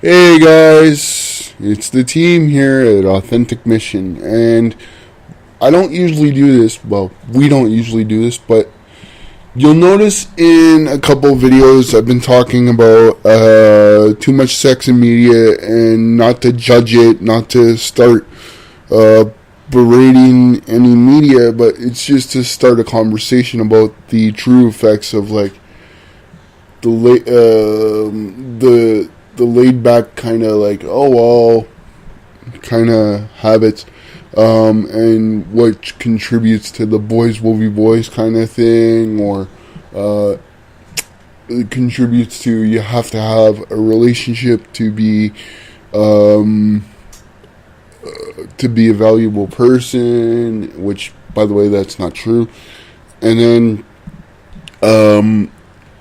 Hey guys, it's the team here at Authentic Mission, and I don't usually do this. Well, we don't usually do this, but you'll notice in a couple of videos I've been talking about too much sex in media and not to judge it, not to start berating any media, but it's just to start a conversation about the true effects of like the laid back kind of like kind of habits, and what contributes to the boys will be boys kind of thing, or it contributes to you have to have a relationship to be a valuable person, which by the way that's not true. And then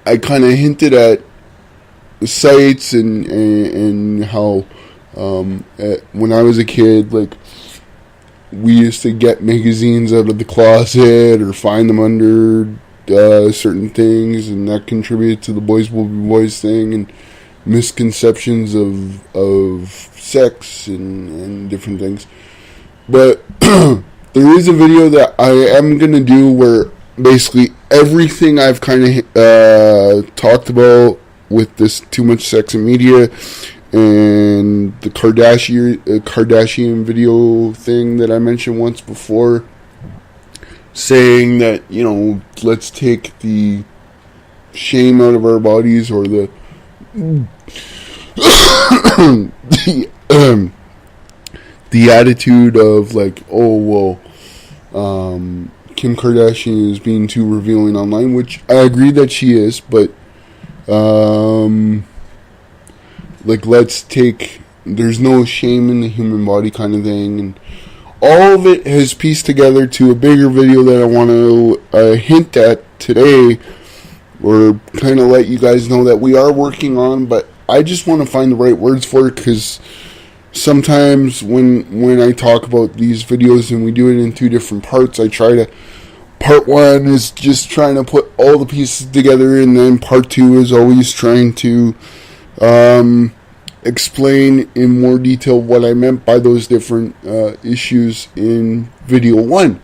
I kind of hinted at sites and how when I was a kid, like, we used to get magazines out of the closet or find them under certain things, and that contributed to the boys will be boys thing and misconceptions of sex and different things. But there is a video that I am going to do where basically everything I've kind of talked about with this too much sex in media and the Kardashian video thing that I mentioned once before, saying that, you know, let's take the shame out of our bodies, or the the attitude of like, oh well, Kim Kardashian is being too revealing online, which I agree that she is, but like, let's take, there's no shame in the human body kind of thing, and all of it has pieced together to a bigger video that I want to hint at today, or kind of let you guys know that we are working on, but I just want to find the right words for it, because sometimes when I talk about these videos and we do it in two different parts, I try to, part one is just trying to put all the pieces together, and then part two is always trying to explain in more detail what I meant by those different issues in video one.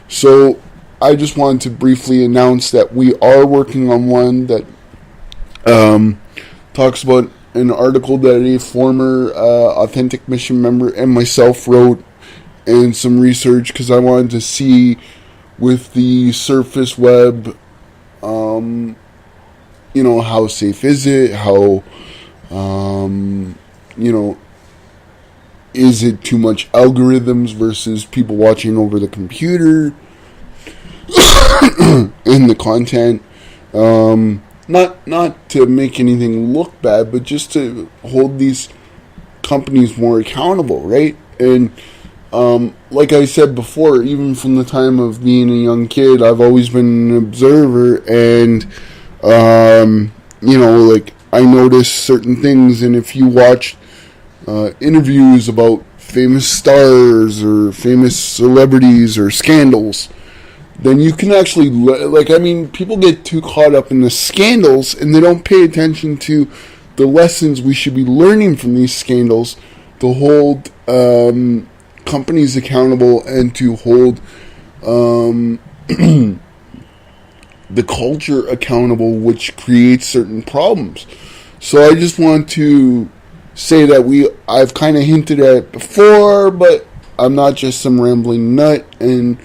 So I just wanted to briefly announce that we are working on one that talks about an article that a former Authentic Mission member and myself wrote, and some research, because I wanted to see with the surface web, you know, how safe is it? How, you know, is it too much algorithms versus people watching over the computer in the content? Not to make anything look bad, but just to hold these companies more accountable, right? And like I said before, even from the time of being a young kid, I've always been an observer, and you know, like, I notice certain things, and if you watch interviews about famous stars or famous celebrities or scandals, then you can actually, like, I mean, people get too caught up in the scandals, and they don't pay attention to the lessons we should be learning from these scandals to hold companies accountable, and to hold the culture accountable, which creates certain problems. So I just want to say that I've kind of hinted at it before, but I'm not just some rambling nut, and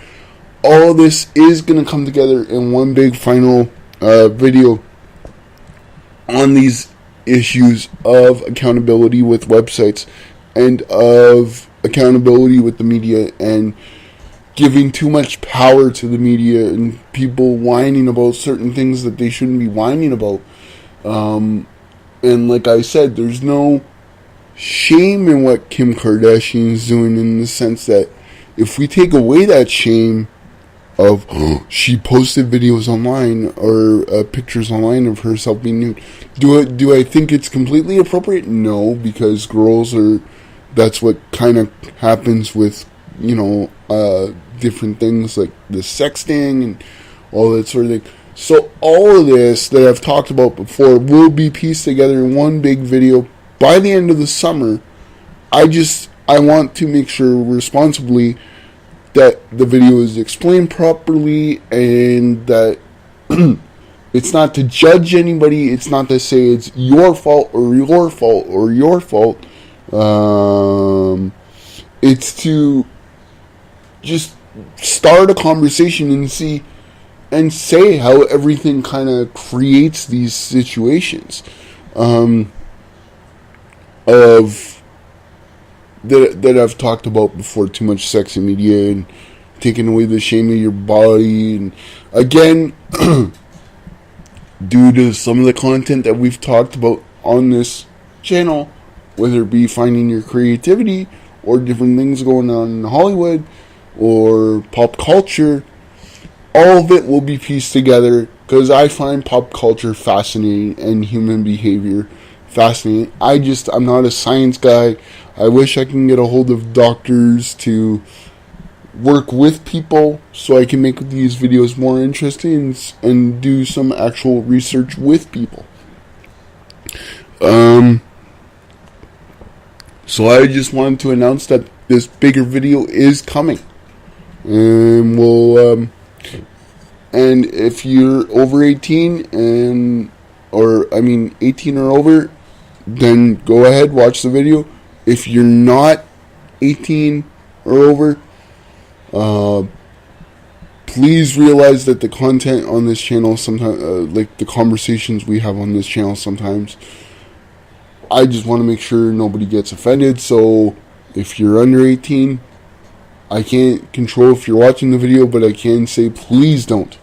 all of this is going to come together in one big final video on these issues of accountability with websites, and of accountability with the media, and giving too much power to the media, and people whining about certain things that they shouldn't be whining about. And like I said, there's no shame in what Kim Kardashian is doing, in the sense that if we take away that shame of she posted videos online, or pictures online of herself being nude, do I think it's completely appropriate? No, because girls are, that's what kind of happens with, you know, different things like the sexting and all that sort of thing. So all of this that I've talked about before will be pieced together in one big video by the end of the summer, I want to make sure responsibly that the video is explained properly, and that it's not to judge anybody. It's not to say it's your fault or your fault or your fault. It's to just start a conversation and say how everything kind of creates these situations that I've talked about before. Too much sex in media and taking away the shame of your body, and again, due to some of the content that we've talked about on this channel, whether it be finding your creativity or different things going on in Hollywood or pop culture, all of it will be pieced together because I find pop culture fascinating and human behavior fascinating. I'm not a science guy. I wish I can get a hold of doctors to work with people so I can make these videos more interesting and do some actual research with people. So I just wanted to announce that this bigger video is coming. And and if you're over 18 18 or over, then go ahead, watch the video. If you're not 18 or over, please realize that the content on this channel sometimes, like the conversations we have on this channel sometimes, I just want to make sure nobody gets offended. So if you're under 18, I can't control if you're watching the video, but I can say please don't.